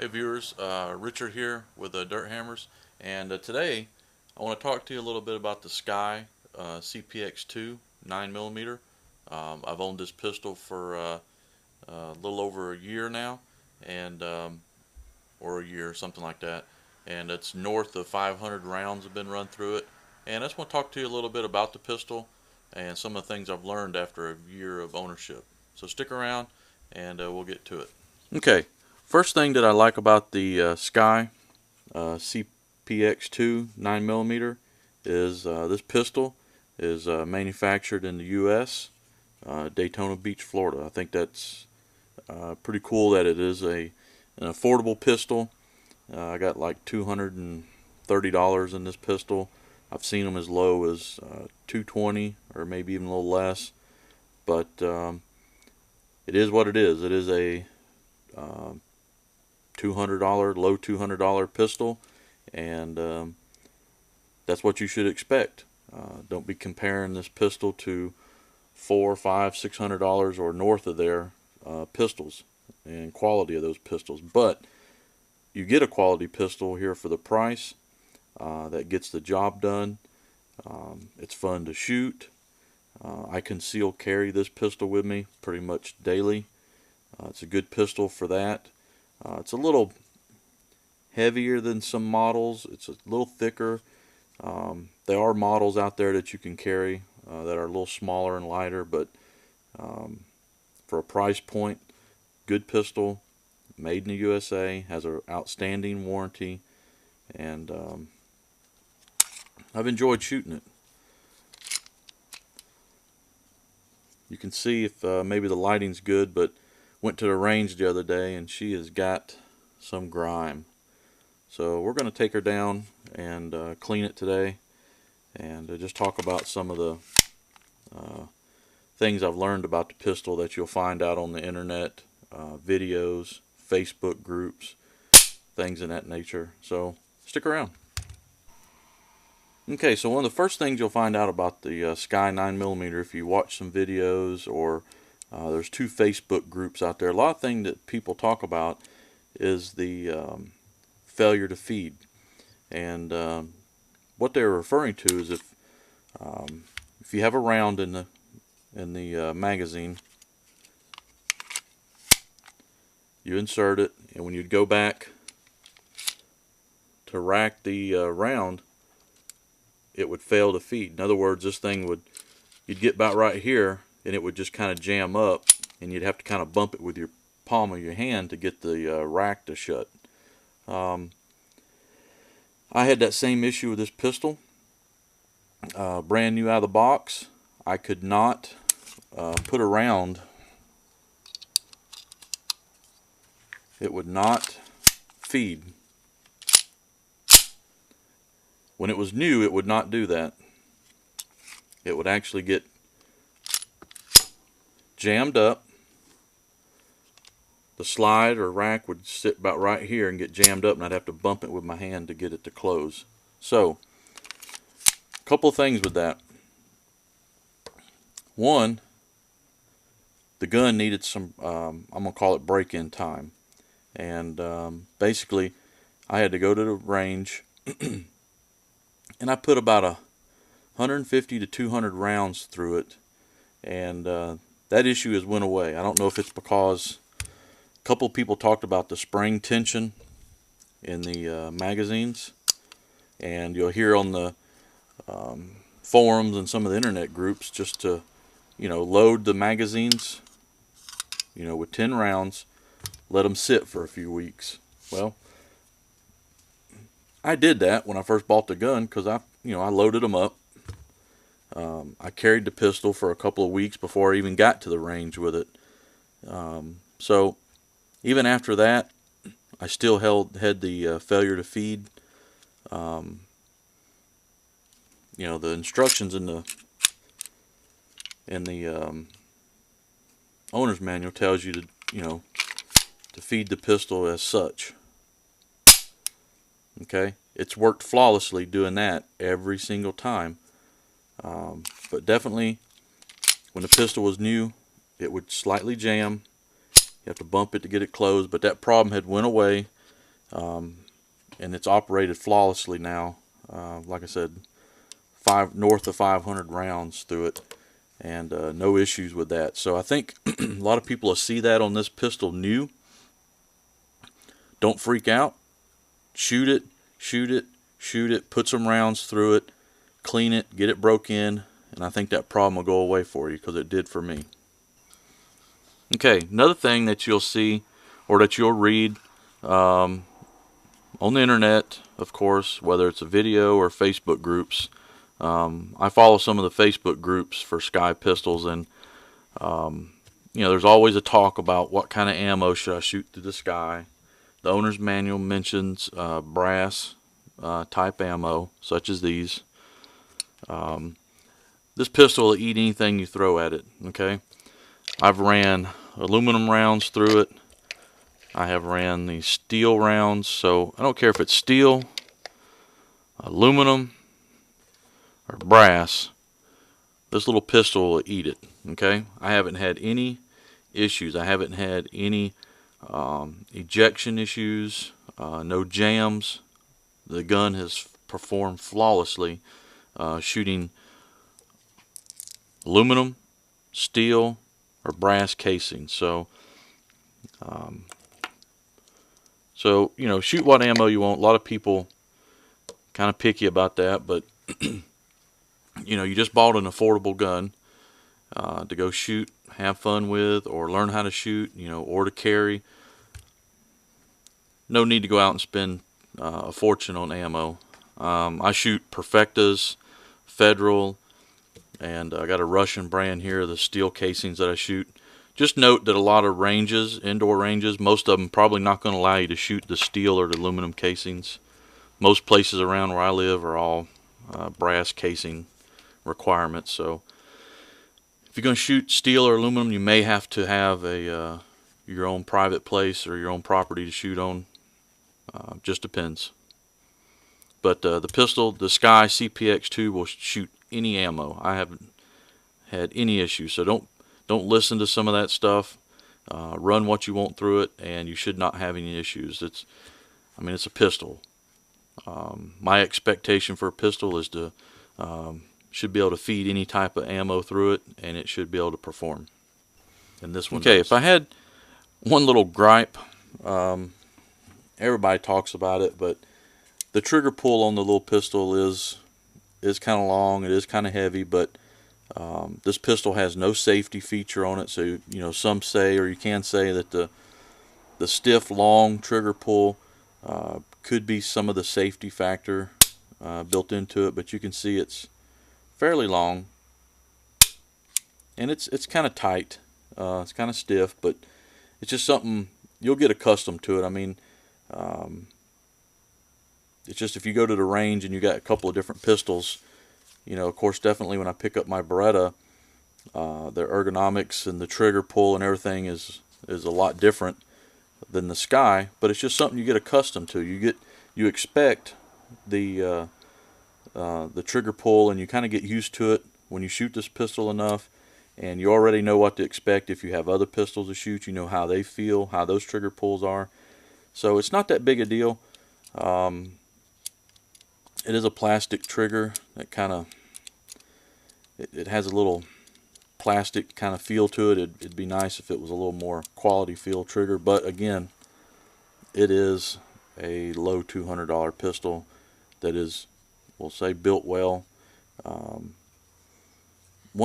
Hey viewers, Richard here with Dirt Hammers, and today I want to talk to you a little bit about the SCCY CPX-2 9mm. I've owned this pistol for a little over a year now, and or a year, something like that, and it's north of 500 rounds have been run through it. And I just want to talk to you a little bit about the pistol and some of the things I've learned after a year of ownership. So stick around, and we'll get to it. Okay, first thing that I like about the SCCY CPX-2 9mm is this pistol is manufactured in the U.S., Daytona Beach, Florida. I think that's pretty cool that it is an affordable pistol. I got like $230 in this pistol. I've seen them as low as $220 or maybe even a little less, but it is what it is. It is a $200, low $200 pistol, and that's what you should expect. Don't be comparing this pistol to $400, $500, $600 or north of their pistols and quality of those pistols. But you get a quality pistol here for the price that gets the job done. It's fun to shoot. I conceal carry this pistol with me pretty much daily. It's a good pistol for that. It's a little heavier than some models. It's a little thicker. There are models out there that you can carry that are a little smaller and lighter, but for a price point, good pistol, made in the USA, has an outstanding warranty, and I've enjoyed shooting it. You can see if maybe the lighting's good, but went to the range the other day and she has got some grime. So we're going to take her down and clean it today, and just talk about some of the things I've learned about the pistol that you'll find out on the internet, videos, Facebook groups, things in that nature. So stick around. Okay, so one of the first things you'll find out about the SCCY 9mm, if you watch some videos, or there's two Facebook groups out there. A lot of things that people talk about is the failure to feed, and what they're referring to is if you have a round in the magazine, you insert it, and when you'd go back to rack the round, it would fail to feed. In other words, this thing you'd get about right here, and it would just kind of jam up, and you'd have to kind of bump it with your palm of your hand to get the rack to shut. I had that same issue with this pistol. Brand new out of the box. I could not put a round. It would not feed. When it was new, it would not do that. It would actually get jammed up. The slide or rack would sit about right here and get jammed up, and I'd have to bump it with my hand to get it to close. So, a couple of things with that. One, the gun needed some, I'm going to call it break-in time. And basically, I had to go to the range, and I put about 150 to 200 rounds through it, and that issue has went away. I don't know if it's because a couple people talked about the spring tension in the magazines, and you'll hear on the forums and some of the internet groups just to, load the magazines, with 10 rounds, let them sit for a few weeks. Well, I did that when I first bought the gun because I loaded them up. I carried the pistol for a couple of weeks before I even got to the range with it. So even after that, I still had the failure to feed. The instructions in the owner's manual tells you to to feed the pistol as such. Okay, it's worked flawlessly doing that every single time. But definitely, when the pistol was new, it would slightly jam. You have to bump it to get it closed, but that problem had went away and it's operated flawlessly now. Like I said, north of 500 rounds through it, and no issues with that. So I think a lot of people will see that on this pistol new. Don't freak out. Shoot it, shoot it, shoot it. Put some rounds through it. Clean it, get it broke in, and I think that problem will go away for you, because it did for me. Okay, another thing that you'll see, or that you'll read on the internet, of course, whether it's a video or Facebook groups. I follow some of the Facebook groups for Sky pistols, and there's always a talk about what kind of ammo should I shoot through the Sky. The owner's manual mentions brass type ammo, such as these. This pistol will eat anything you throw at it. Okay, I've ran aluminum rounds through it. I have ran these steel rounds, so I don't care if it's steel, aluminum, or brass. This little pistol will eat it. Okay, I haven't had any issues. I haven't had any ejection issues, no jams. The gun has performed flawlessly, shooting aluminum, steel, or brass casing. So shoot what ammo you want. A lot of people kind of picky about that, but you just bought an affordable gun to go shoot, have fun with, or learn how to shoot, or to carry. No need to go out and spend a fortune on ammo. I shoot Perfectas, Federal, and I got a Russian brand here, the steel casings that I shoot. Just note that a lot of ranges, indoor ranges, most of them probably not going to allow you to shoot the steel or the aluminum casings. Most places around where I live are all brass casing requirements. So if you're going to shoot steel or aluminum, you may have to have your own private place or your own property to shoot on. Just depends. But the pistol, the Sky CPX-2, will shoot any ammo. I haven't had any issues. So don't listen to some of that stuff. Run what you want through it, and you should not have any issues. It's a pistol. My expectation for a pistol is to should be able to feed any type of ammo through it, and it should be able to perform. And this one does. If I had one little gripe, everybody talks about it, but the trigger pull on the little pistol is kind of long. It is kind of heavy, but this pistol has no safety feature on it. So some say, or you can say, that the stiff long trigger pull could be some of the safety factor built into it. But you can see it's fairly long, and it's kind of tight. It's kind of stiff, but it's just something you'll get accustomed to it. It's just if you go to the range and you got a couple of different pistols, of course, definitely when I pick up my Beretta, the ergonomics and the trigger pull and everything is a lot different than the Sky, but it's just something you get accustomed to. You expect the trigger pull, and you kind of get used to it when you shoot this pistol enough, and you already know what to expect. If you have other pistols to shoot, you know how they feel, how those trigger pulls are. So it's not that big a deal. It is a plastic trigger that kind of, it has a little plastic kind of feel to it. It'd be nice if it was a little more quality feel trigger, but again, it is a low $200 pistol that is, we'll say, built well. One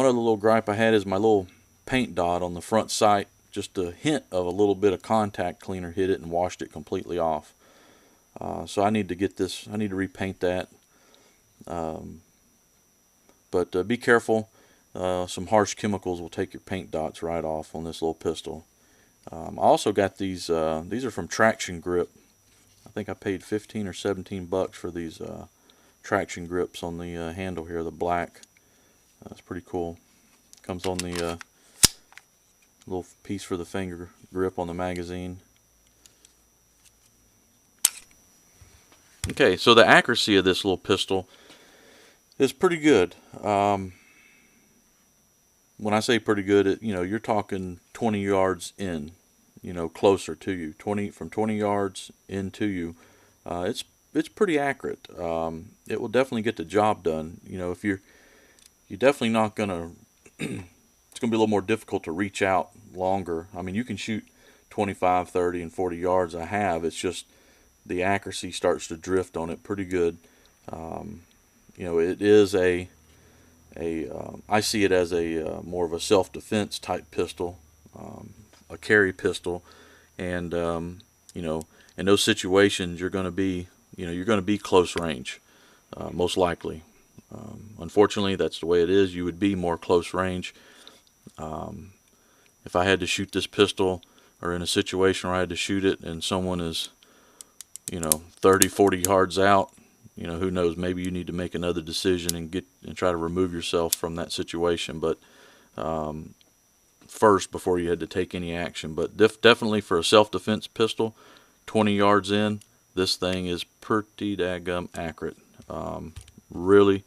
of the little gripe I had is my little paint dot on the front sight. Just a hint of a little bit of contact cleaner hit it and washed it completely off. So I need to get this, I need to repaint that. But be careful. Some harsh chemicals will take your paint dots right off on this little pistol. I also got these are from Traction Grip. I think I paid 15 or 17 bucks for these traction grips on the handle here, the black. That's pretty cool. Comes on the little piece for the finger grip on the magazine. Okay, so the accuracy of this little pistol is pretty good. When I say pretty good, you're talking 20 yards in. closer to you, from 20 yards into you. It's pretty accurate. It will definitely get the job done. If you're definitely not gonna it's gonna be a little more difficult to reach out longer. I mean, you can shoot 25, 30, and 40 yards. I have. It's just the accuracy starts to drift on it pretty good. It is I see it as a more of a self-defense type pistol, a carry pistol, and in those situations you're going to be close range, most likely. Unfortunately, that's the way it is. You would be more close range. If I had to shoot this pistol, or in a situation where I had to shoot it and someone is 30, 40 yards out, who knows, maybe you need to make another decision and try to remove yourself from that situation, but first, before you had to take any action. But definitely for a self-defense pistol, 20 yards in, this thing is pretty daggum accurate. Really,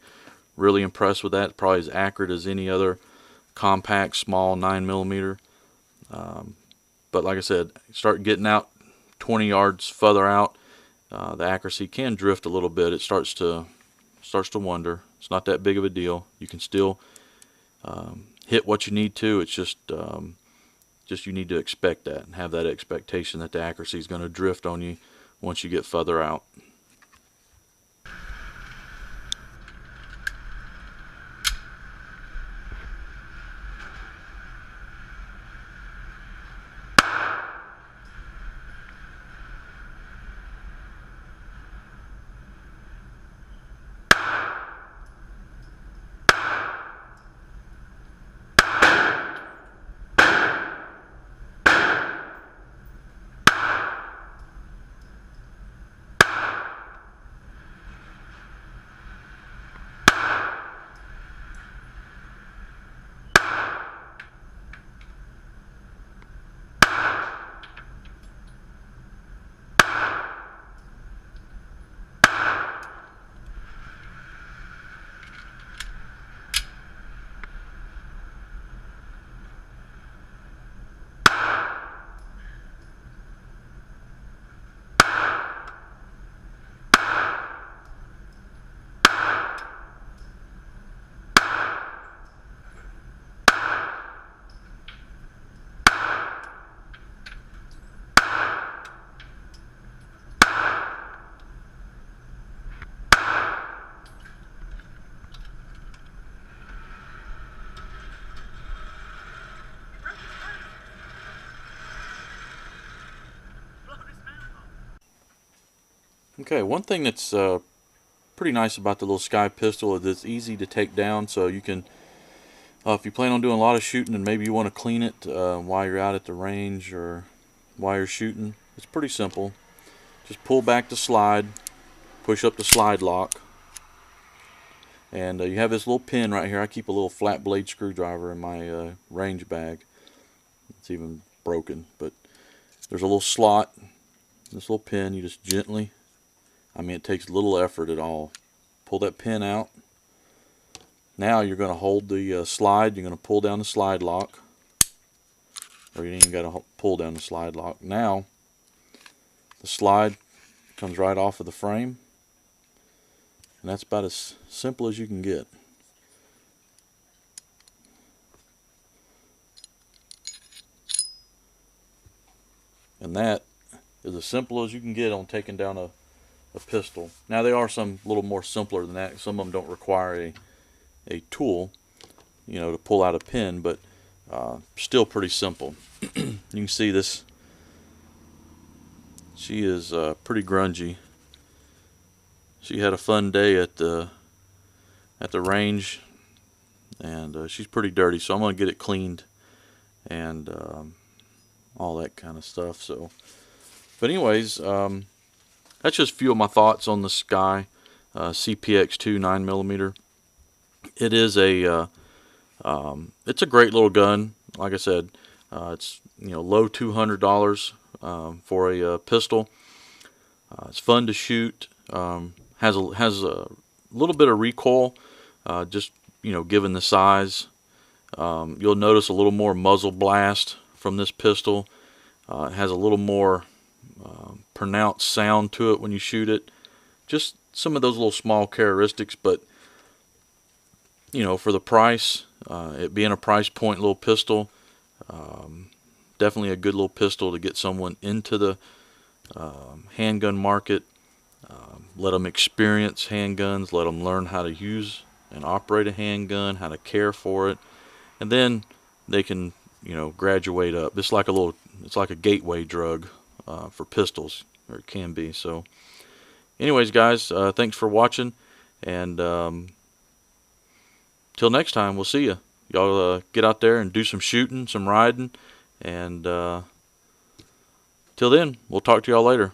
really impressed with that. Probably as accurate as any other compact small 9mm. But like I said, start getting out 20 yards further out, the accuracy can drift a little bit. It starts to wonder. It's not that big of a deal. You can still hit what you need to. It's just you need to expect that and have that expectation that the accuracy is going to drift on you once you get further out. Okay, one thing that's pretty nice about the little Sky pistol is it's easy to take down, so you can, if you plan on doing a lot of shooting and maybe you want to clean it while you're out at the range or while you're shooting, it's pretty simple. Just pull back the slide, push up the slide lock, and you have this little pin right here. I keep a little flat blade screwdriver in my range bag. It's even broken, but there's a little slot, this little pin. You just gently, it takes little effort at all. Pull that pin out. Now you're going to hold the slide. You're going to pull down the slide lock. Or you ain't even got to pull down the slide lock. Now the slide comes right off of the frame. And that's about as simple as you can get. And that is as simple as you can get on taking down a pistol. Now there are some a little more simpler than that. Some of them don't require a tool, to pull out a pin, but still pretty simple. You can see this. She is pretty grungy. She had a fun day at the range, and she's pretty dirty. So I'm gonna get it cleaned and all that kind of stuff. So, but anyways. That's just a few of my thoughts on the Sky CPX-2 9mm. It is it's a great little gun. Like I said, it's low $200 for a pistol. It's fun to shoot. Has a little bit of recoil, just given the size. You'll notice a little more muzzle blast from this pistol. It has a little more pronounced sound to it when you shoot it. Just some of those little small characteristics, but you know, for the price, it being a price point little pistol, definitely a good little pistol to get someone into the handgun market. Let them experience handguns, let them learn how to use and operate a handgun, how to care for it, and then they can, you know, graduate up. It's like a gateway drug for pistols, or it can be. So anyways, guys, thanks for watching, and till next time, we'll see you. Y'all get out there and do some shooting, some riding, and till then, we'll talk to y'all later.